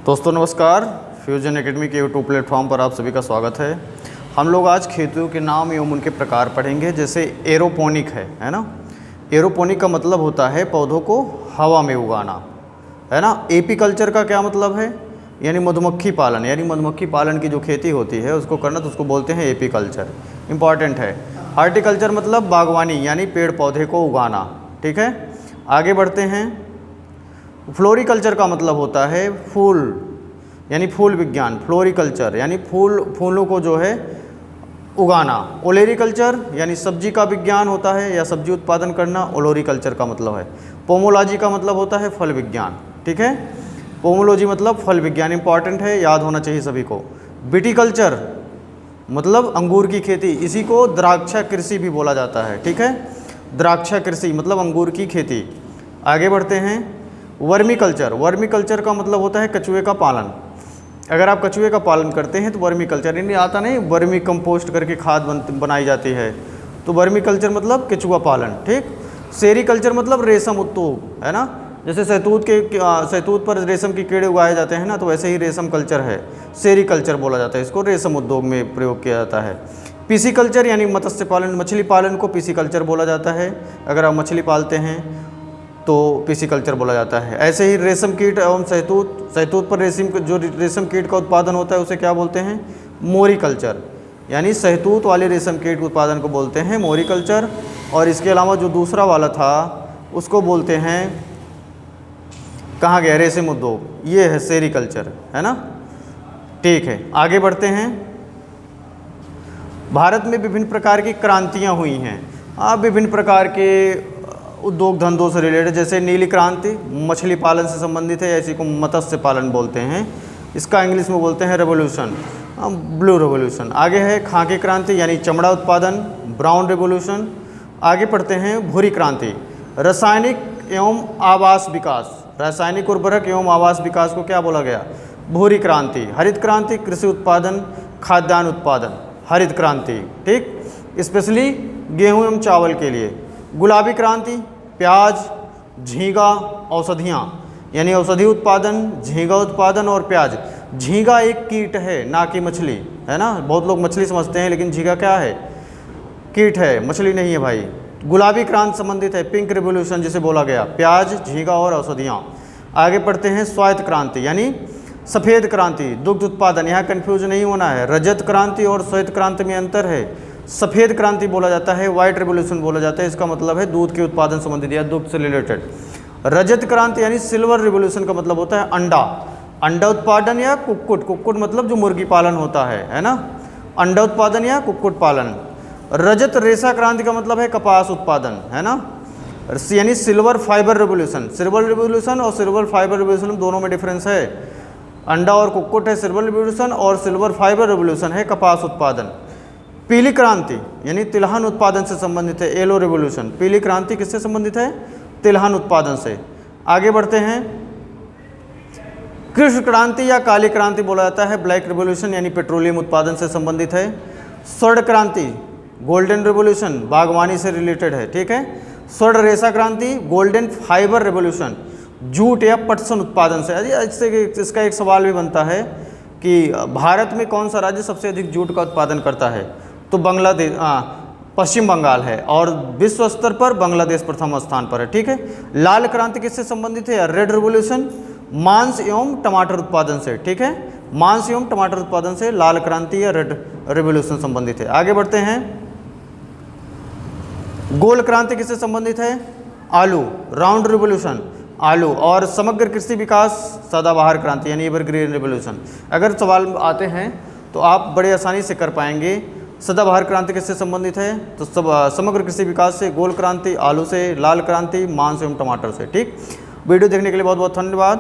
दोस्तों नमस्कार, fusion academy के यूट्यूब प्लेटफॉर्म पर आप सभी का स्वागत है। हम लोग आज खेतों के नाम एवं उनके प्रकार पढ़ेंगे। जैसे एरोपोनिक है ना। एरोपोनिक का मतलब होता है पौधों को हवा में उगाना, है ना। एपीकल्चर का क्या मतलब है, यानी मधुमक्खी पालन, यानी मधुमक्खी पालन की जो खेती होती है उसको करना, तो उसको बोलते हैं एपीकल्चर, इम्पॉर्टेंट है। हार्टिकल्चर मतलब बागवानी, यानी पेड़ पौधे को उगाना, ठीक है। आगे बढ़ते हैं। फ्लोरिकल्चर का मतलब होता है फूल, यानी फूल विज्ञान, फ्लोरिकल्चर यानी फूलों को जो है उगाना। ओलेरिकल्चर यानी सब्जी का विज्ञान होता है या सब्जी उत्पादन करना, ओलोरिकल्चर का मतलब है। पोमोलॉजी का मतलब होता है फल विज्ञान, ठीक है। पोमोलॉजी मतलब फल विज्ञान, इंपॉर्टेंट है, याद होना चाहिए सभी को। विटिकल्चर मतलब अंगूर की खेती, इसी को द्राक्षा कृषि भी बोला जाता है, ठीक है। द्राक्षा कृषि मतलब अंगूर की खेती। आगे बढ़ते हैं। वर्मीकल्चर, वर्मीकल्चर का मतलब होता है कचुए का पालन। अगर आप कचुए का पालन करते हैं तो वर्मीकल्चर, यानी आता नहीं वर्मी कंपोस्ट करके खाद बनाई जाती है, तो वर्मीकल्चर मतलब कचुआ पालन, ठीक। सेरीकल्चर मतलब रेशम उद्योग, है ना। जैसे शहतूत पर रेशम की कीड़े उगाए जाते हैं ना, तो वैसे ही रेशम कल्चर है, सेरीकल्चर बोला जाता है इसको, रेशम उद्योग में प्रयोग किया जाता है। पिसीकल्चर यानी मत्स्य पालन, मछली पालन को पिसीकल्चर बोला जाता है। अगर आप मछली पालते हैं तो पिसीकल्चर बोला जाता है। ऐसे ही रेशम कीट एवं शहतूत पर रेशम कीट का उत्पादन होता है उसे क्या बोलते हैं, मोरीकल्चर, यानी शहतूत वाले रेशम कीट के उत्पादन को बोलते हैं मोरीकल्चर। और इसके अलावा जो दूसरा वाला था उसको बोलते हैं, कहाँ गया, रेशम उद्योग, ये है सेरीकल्चर, है ना, ठीक है। आगे बढ़ते हैं। भारत में विभिन्न प्रकार की क्रांतियाँ हुई हैं, विभिन्न प्रकार के उद्योग धंधों से रिलेटेड। जैसे नीली क्रांति मछली पालन से संबंधित है, ऐसी को मत्स्य पालन बोलते हैं, इसका इंग्लिश में बोलते हैं रेवोल्यूशन, ब्लू रेवोल्यूशन। आगे है खाकी क्रांति यानी चमड़ा उत्पादन, ब्राउन रेवोल्यूशन। आगे पढ़ते हैं भूरी क्रांति, रासायनिक एवं आवास विकास, रासायनिक उर्वरक एवं आवास विकास को क्या बोला गया, भूरी क्रांति। हरित क्रांति कृषि उत्पादन, खाद्यान्न उत्पादन, हरित क्रांति, ठीक, स्पेशली गेहूँ एवं चावल के लिए। गुलाबी क्रांति प्याज, झींगा, औषधियाँ, यानी औषधि उत्पादन, झींगा उत्पादन और प्याज। झींगा एक कीट है, ना कि मछली, है ना। बहुत लोग मछली समझते हैं, लेकिन झींगा क्या है, कीट है, मछली नहीं है भाई। गुलाबी क्रांति संबंधित है, पिंक रिवोल्यूशन जिसे बोला गया, प्याज, झींगा और औषधियाँ। आगे पढ़ते हैं श्वेत क्रांति यानी सफ़ेद क्रांति, दुग्ध उत्पादन। यहाँ कन्फ्यूज नहीं होना है, रजत क्रांति और श्वेत क्रांति में अंतर है। सफ़ेद क्रांति बोला जाता है, वाइट रेवोल्यूशन बोला जाता है, इसका मतलब है दूध के उत्पादन संबंधित या दुग्ध से रिलेटेड। रजत क्रांति यानी सिल्वर रेवोल्यूशन का मतलब होता है अंडा उत्पादन या कुक्कुट मतलब जो मुर्गी पालन होता है ना, अंडा उत्पादन या कुक्कुट पालन। रजत रेशा क्रांति का मतलब है कपास उत्पादन, है ना, यानी silver fibre revolution. Silver revolution और सिल्वर फाइबर रेवोल्यूशन दोनों में डिफरेंस है। अंडा और कुक्कुट है सिल्वर रेवोल्यूशन, और सिल्वर फाइबर रेवोल्यूशन है कपास उत्पादन। पीली क्रांति यानी तिलहन उत्पादन से संबंधित है, येलो रेवोल्यूशन। पीली क्रांति किससे संबंधित है, तिलहन उत्पादन से। आगे बढ़ते हैं। कृष्ण क्रांति या काली क्रांति बोला जाता है, ब्लैक रेवोल्यूशन यानी पेट्रोलियम उत्पादन से संबंधित है। स्वर्ण क्रांति गोल्डन रेवोल्यूशन, बागवानी से रिलेटेड है, ठीक है। स्वर्ण रेशा क्रांति गोल्डन फाइबर रेवोल्यूशन, जूट या पटसन उत्पादन से। इसका एक सवाल भी बनता है कि भारत में कौन सा राज्य सबसे अधिक जूट का उत्पादन करता है, तो बांग्लादेश, पश्चिम बंगाल है, और विश्व स्तर पर बांग्लादेश प्रथम स्थान पर है, ठीक है। लाल क्रांति किससे संबंधित है, रेड रेवोल्यूशन, मांस एवं टमाटर उत्पादन से, ठीक है। मांस एवं टमाटर उत्पादन से लाल क्रांति या रेड रेवोल्यूशन संबंधित है। आगे बढ़ते हैं। गोल क्रांति किससे संबंधित है, आलू, राउंड रेवोल्यूशन, आलू। और समग्र कृषि विकास सदाबहार क्रांति यानी एवरग्रीन रेवोल्यूशन। अगर सवाल आते हैं तो आप बड़े आसानी से कर पाएंगे। सदाबहार क्रांति किससे संबंधित है, तो समग्र कृषि विकास से, गोल क्रांति आलू से, लाल क्रांति मांस एवं टमाटर से, ठीक। वीडियो देखने के लिए बहुत बहुत धन्यवाद।